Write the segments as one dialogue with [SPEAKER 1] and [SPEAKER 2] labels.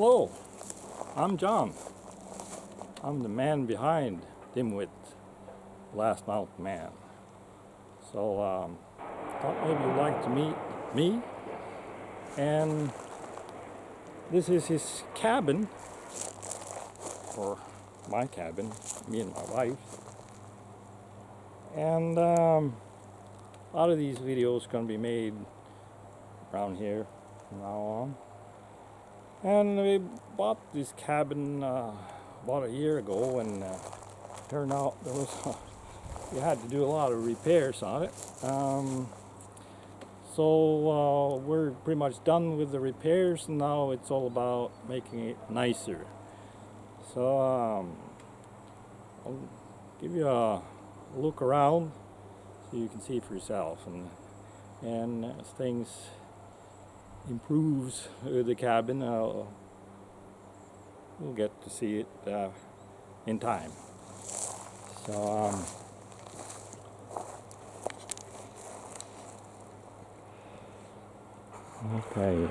[SPEAKER 1] Hello, I'm John. I'm the man behind Dimwit, Last Mountain Man. So thought maybe you'd like to meet me. And this is his cabin, or my cabin, me and my wife. And a lot of these videos going to be made around here from now on. And we bought this cabin about a year ago, and turned out there was you had to do a lot of repairs on it. So we're pretty much done with the repairs, and now it's all about making it nicer. So I'll give you a look around so you can see for yourself, and as things improves the cabin, we'll get to see it in time. So okay.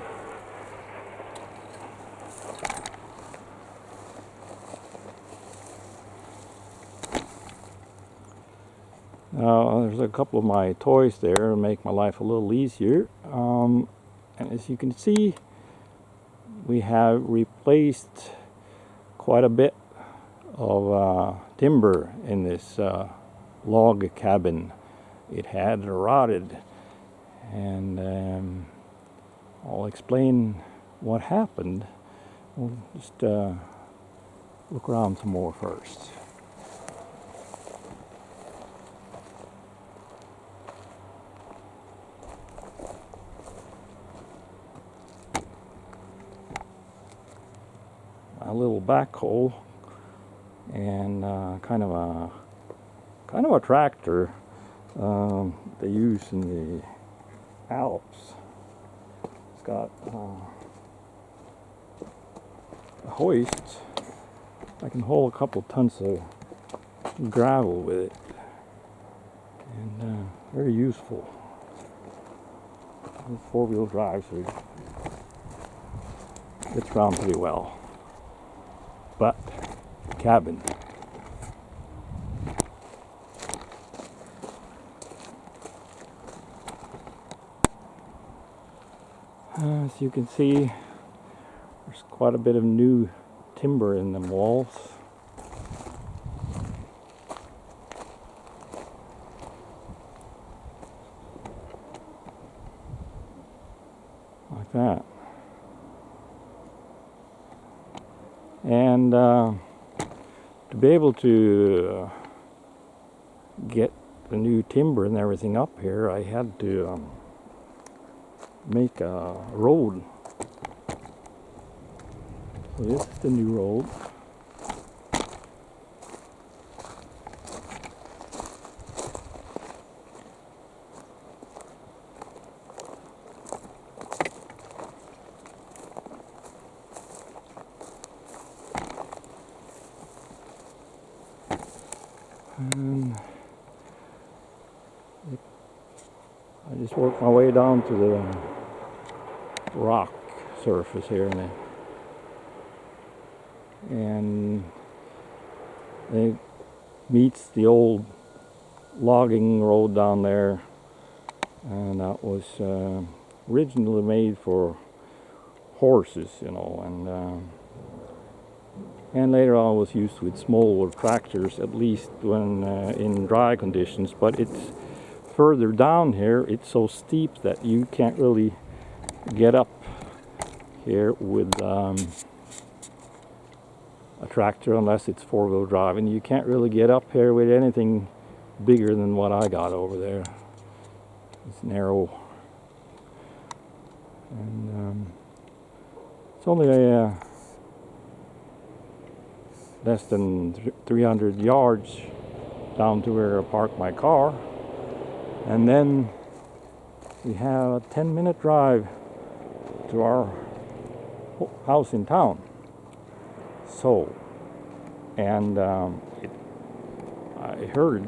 [SPEAKER 1] Now there's a couple of my toys there to make my life a little easier. And as you can see, we have replaced quite a bit of timber in this log cabin. It had rotted, and I'll explain what happened. We'll just look around some more first. A little backhoe and kind of a tractor they use in the Alps. It's got a hoist. I can haul a couple tons of gravel with it, and very useful. It's 4-wheel drive, so it gets around pretty well. But cabin. As you can see, there's quite a bit of new timber in the walls. Like that. And to be able to get the new timber and everything up here, I had to make a road. So this is the new road. And I just worked my way down to the rock surface here, and it meets the old logging road down there, and that was originally made for horses, you know, and later on was used with smaller tractors, at least when in dry conditions. But it's further down here, it's so steep that you can't really get up here with a tractor unless it's 4-wheel drive, and you can't really get up here with anything bigger than what I got over there. It's narrow, and it's only a less than 300 yards down to where I park my car, and then we have a 10-minute drive to our house in town. So, and I heard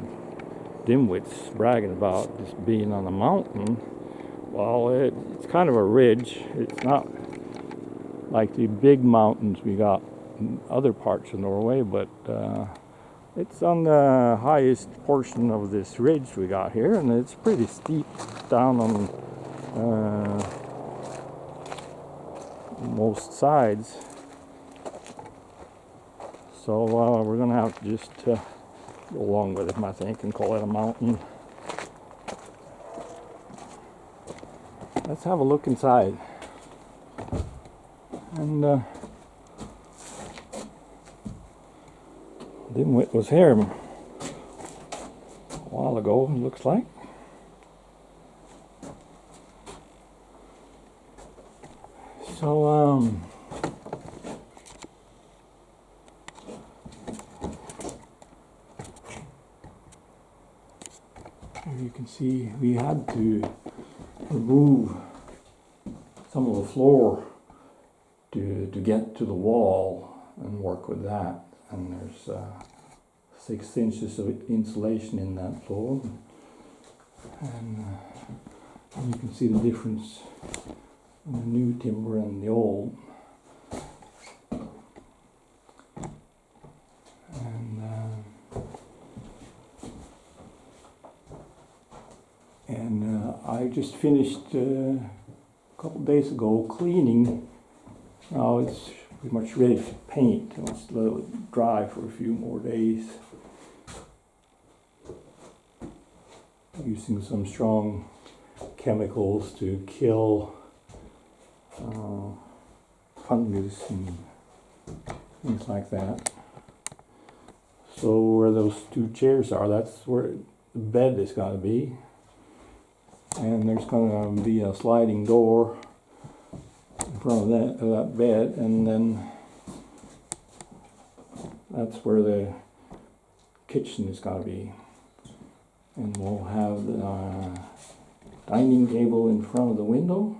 [SPEAKER 1] Dimwits bragging about this being on a mountain. Well, it's kind of a ridge. It's not like the big mountains we got in other parts of Norway, but it's on the highest portion of this ridge we got here, and it's pretty steep down on most sides. So we're gonna have to just go along with it, I think, and call it a mountain. Let's have a look inside. And Dimwit was here a while ago, it looks like. So here you can see we had to remove some of the floor to get to the wall and work with that. And there's 6 inches of insulation in that floor. And you can see the difference in the new timber and the old. And I just finished a couple days ago cleaning. Now it's pretty much ready to paint. It's a little dry for a few more days. Using some strong chemicals to kill fungus and things like that. So where those 2 chairs are, that's where the bed is going to be. And there's going to be a sliding door in front of that bed, and then that's where the kitchen is going to be. And we'll have the dining table in front of the window,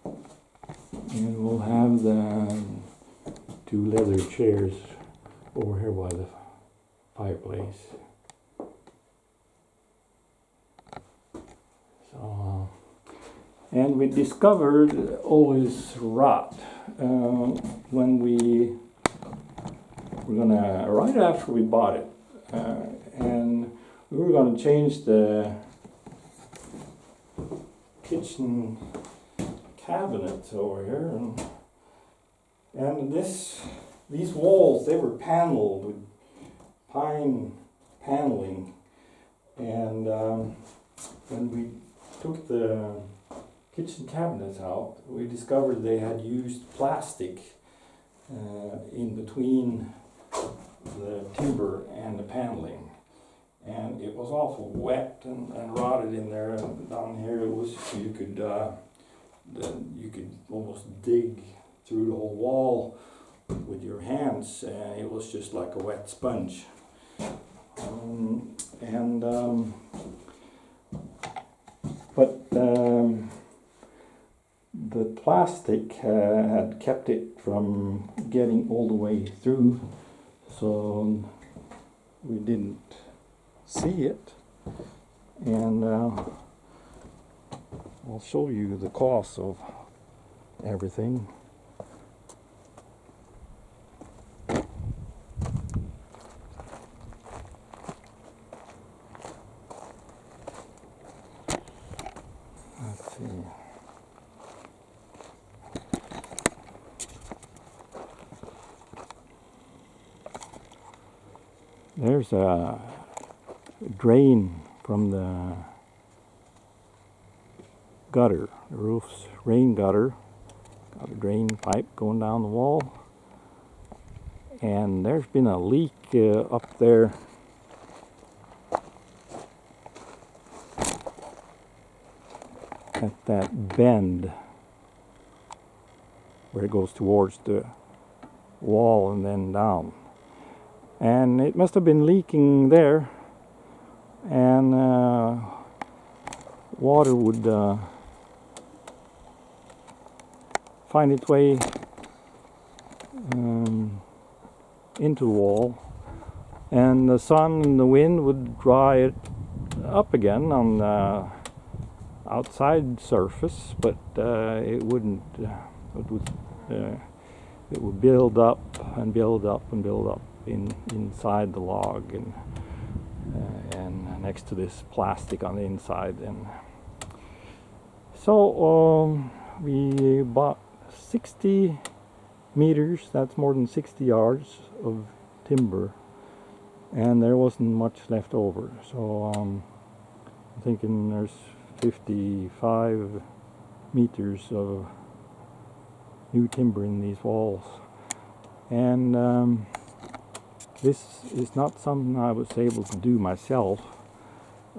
[SPEAKER 1] and we'll have the 2 leather chairs over here by the fireplace. So, and we discovered all this rot when we were gonna, right after we bought it, and we were gonna change the kitchen cabinets over here, and these walls, they were paneled with pine paneling, and when we took the kitchen cabinets out, we discovered they had used plastic in between the timber and the paneling, and it was awful wet and rotted in there. And down here it was, you could almost dig through the whole wall with your hands, and it was just like a wet sponge. But the plastic had kept it from getting all the way through, so we didn't see it. And I'll show you the cost of everything. Let's see. There's a drain from the gutter, the roof's rain gutter. Got a drain pipe going down the wall. And there's been a leak up there at that bend where it goes towards the wall and then down. And it must have been leaking there, and water would find its way into the wall, and the sun and the wind would dry it up again on outside surface, but it wouldn't. It would build up and build up and build up inside the log, and next to this plastic on the inside. And so we bought 60 meters. That's more than 60 yards of timber, and there wasn't much left over. So I'm thinking there's 55 meters of new timber in these walls, and this is not something I was able to do myself.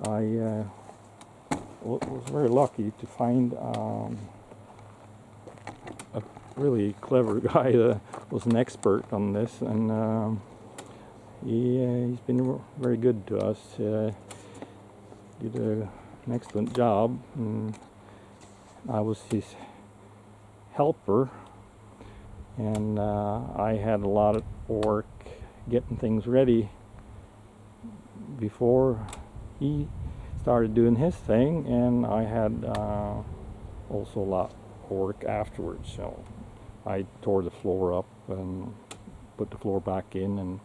[SPEAKER 1] I was very lucky to find a really clever guy that was an expert on this, and he's been very good to us. Did an excellent job, and I was his helper, and I had a lot of work getting things ready before he started doing his thing, and I had also a lot of work afterwards. So I tore the floor up and put the floor back in, and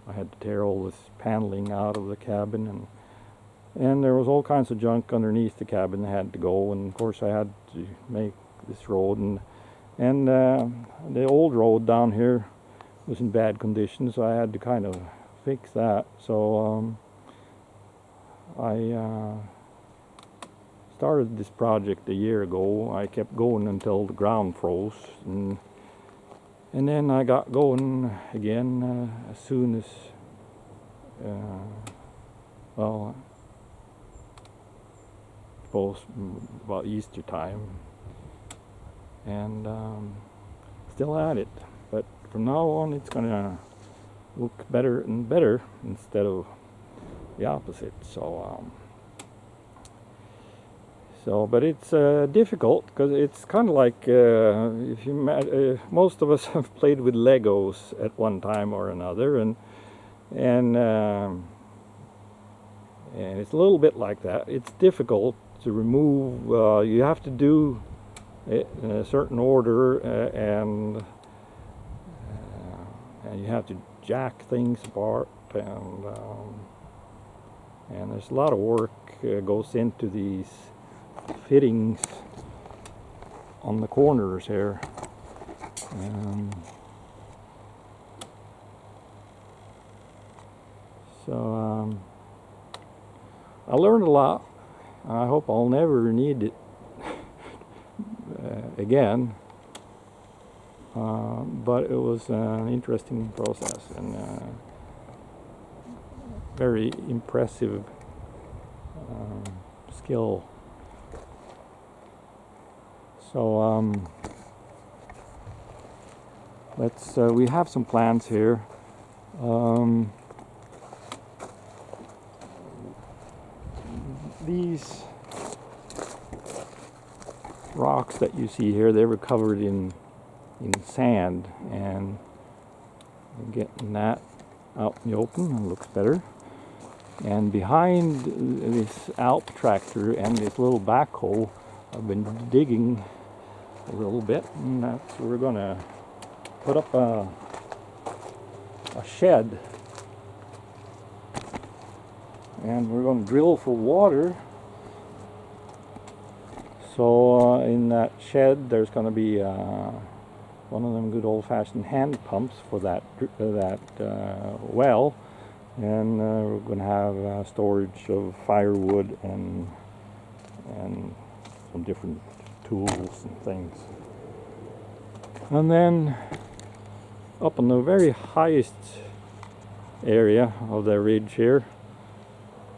[SPEAKER 1] I had to tear all this paneling out of the cabin, and there was all kinds of junk underneath the cabin that had to go, and of course I had to make this road, and the old road down here was in bad condition, so I had to kind of fix that. So I started this project a year ago. I kept going until the ground froze, and then I got going again as soon as well, I suppose about Easter time, and still at it. But from now on, it's gonna look better and better instead of the opposite. But it's difficult, because it's kind of like if you most of us have played with Legos at one time or another, and it's a little bit like that. It's difficult to remove. You have to do it in a certain order, and you have to jack things apart, and there's a lot of work goes into these fittings on the corners here. So I learned a lot. I hope I'll never need it again. But it was an interesting process, and very impressive skill. So we have some plans here. These rocks that you see here, they were covered in sand, and getting that out in the open, it looks better. And behind this Alp tractor and this little backhoe, I've been digging a little bit, and that's where we're gonna put up a shed, and we're gonna drill for water. So in that shed, there's gonna be one of them good old-fashioned hand pumps for that well, and we're going to have storage of firewood and some different tools and things. And then up on the very highest area of the ridge here,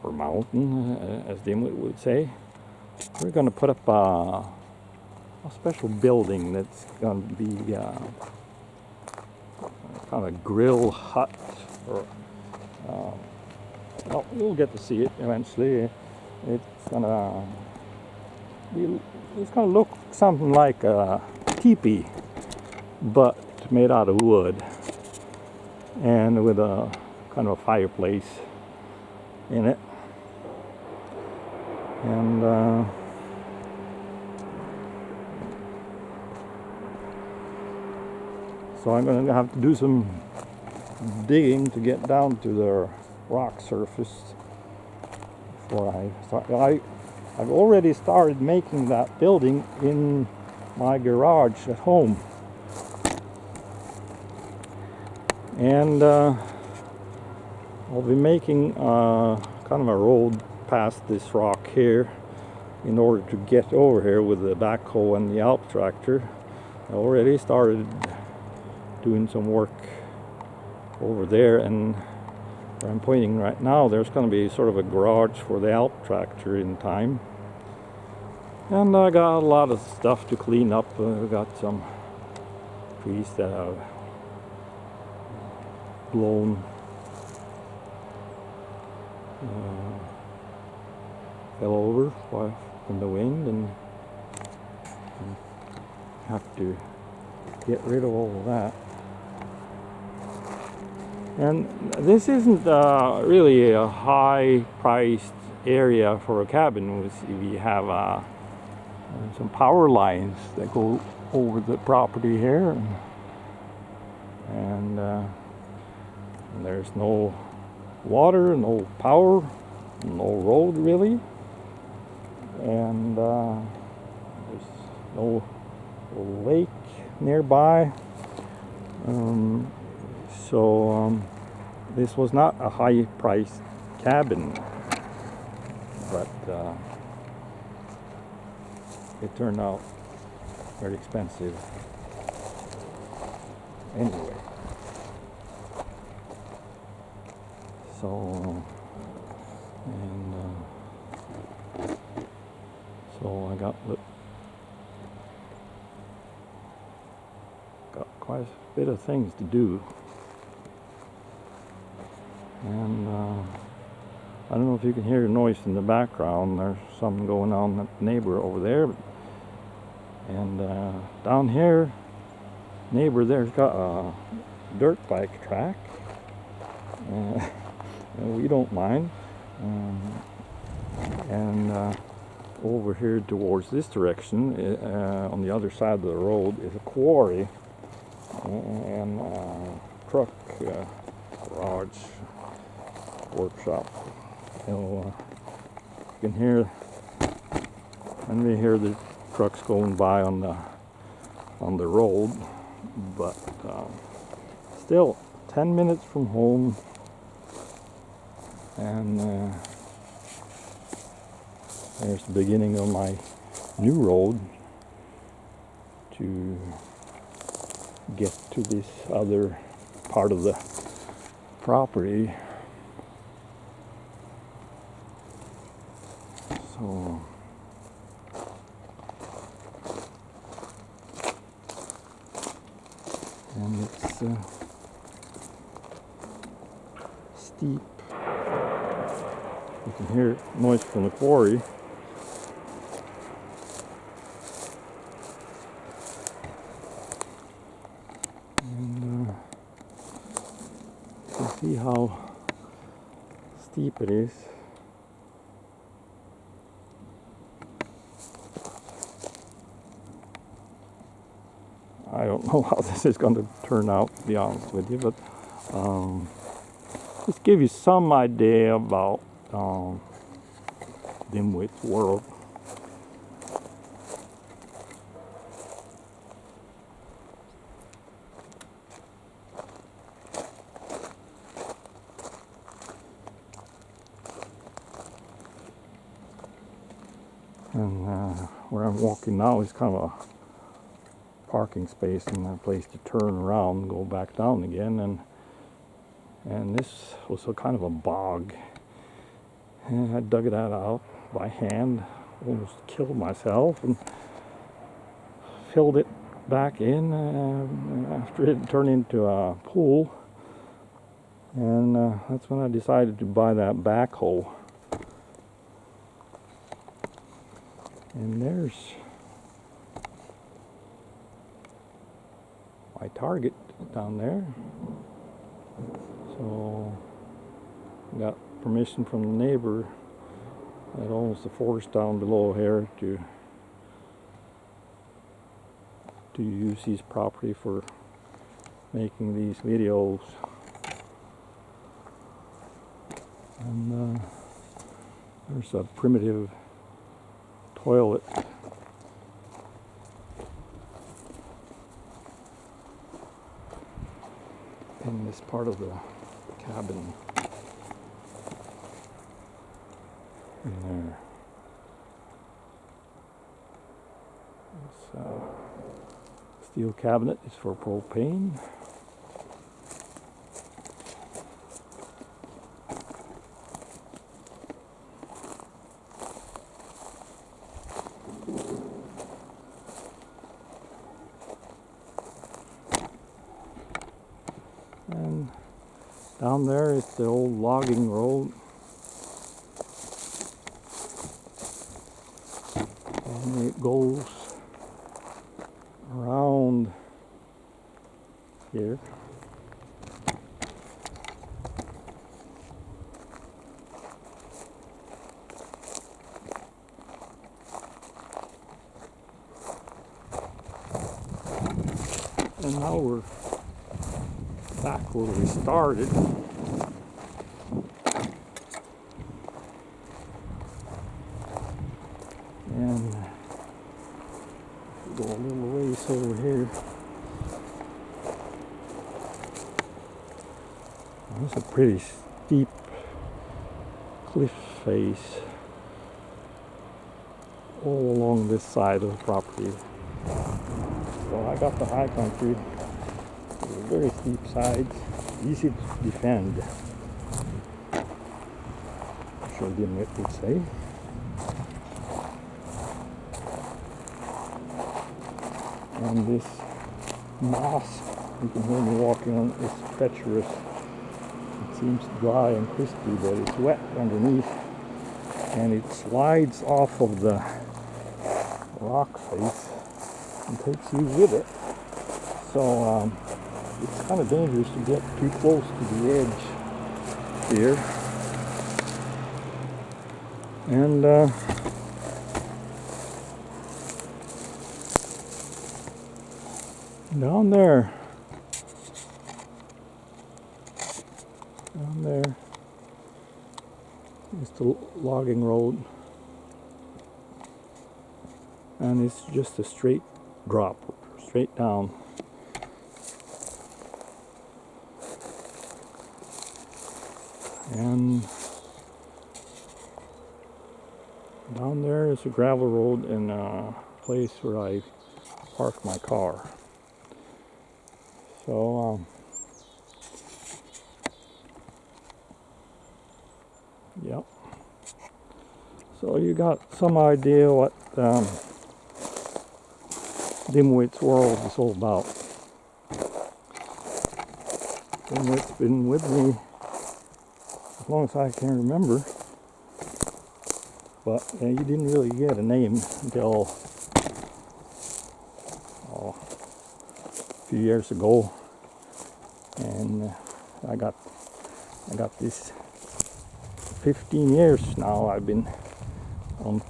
[SPEAKER 1] or mountain, as Dimwit would say, we're going to put up a special building that's going to be kind of a grill hut, or well, you'll get to see it eventually. It's gonna look something like a teepee, but made out of wood, and with a kind of a fireplace in it. And So I'm going to have to do some digging to get down to the rock surface before I start. I've already started making that building in my garage at home. And I'll be making kind of a road past this rock here in order to get over here with the backhoe and the Alp tractor. I already started doing some work over there, and where I'm pointing right now, there's going to be sort of a garage for the Alp tractor in time. And I got a lot of stuff to clean up. I got some trees that have blown, fell over from the wind, and have to get rid of all of that. And this isn't really a high-priced area for a cabin. We have some power lines that go over the property here, and there's no water, no power, no road really, and there's no lake nearby. So this was not a high-priced cabin, but it turned out very expensive anyway. So I got quite a bit of things to do, and I don't know if you can hear the noise in the background. There's something going on with the neighbor over there, and down here, neighbor there's got a dirt bike track. We don't mind, and over here towards this direction, on the other side of the road, is a quarry and truck garage workshop. So you can hear, and we hear the trucks going by on the road, but still 10 minutes from home, and there's the beginning of my new road to get to this other part of the property. So and it's steep. You can hear noise from the quarry. And you can see how steep it is. I don't know how this is going to turn out, to be honest with you, but just give you some idea about Dimwit's world. And where I'm walking now is kind of a parking space and a place to turn around and go back down again, and this was a kind of a bog, and I dug that out by hand, almost killed myself, and filled it back in after it turned into a pool, and that's when I decided to buy that backhoe. And there's my target down there. So got permission from the neighbor that owns the forest down below here to use his property for making these videos. And there's a primitive toilet in this part of the cabin. In there. This steel cabinet is for propane. And down there is the old logging road. And it goes around here. And now we're back where we started. And go a little ways over here. It's a pretty steep cliff face all along this side of the property. So I got the high country, very steep sides, easy to defend, I'm sure Dimwit would say. And this moss, you can hear me walking on, is treacherous. It seems dry and crispy, but it's wet underneath, and it slides off of the rock face and takes you with it. So it's kind of dangerous to get too close to the edge here. And down there is the logging road, and it's just a straight drop, straight down. And down there is a gravel road and a place where I park my car. So yep. So you got some idea what Dimwit's world is all about. Dimwit's been with me as long as I can remember, but you didn't really get a name until a few years ago, and I got this 15 years now. I've been on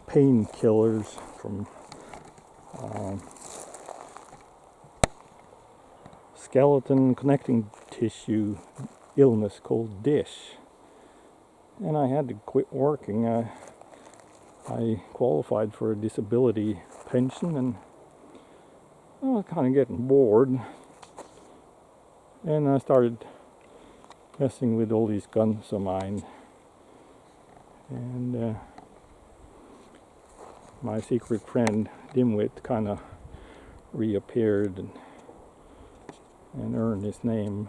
[SPEAKER 1] painkillers from skeleton connecting tissue illness called DISH, and I had to quit working. I qualified for a disability pension, and I was kind of getting bored, and I started messing with all these guns of mine, and my secret friend Dimwit kind of reappeared and earned his name,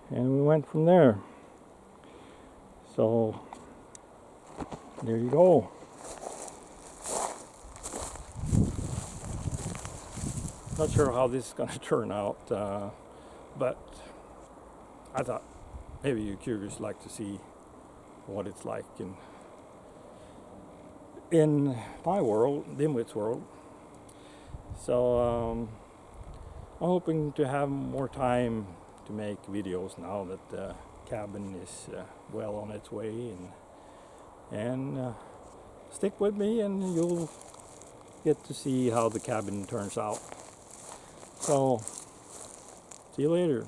[SPEAKER 1] and we went from there. So there you go. Not sure how this is going to turn out, but I thought maybe you're curious, like to see what it's like in my world, Dimwit's world. So I'm hoping to have more time to make videos now that the cabin is well on its way, and stick with me and you'll get to see how the cabin turns out. So See you later.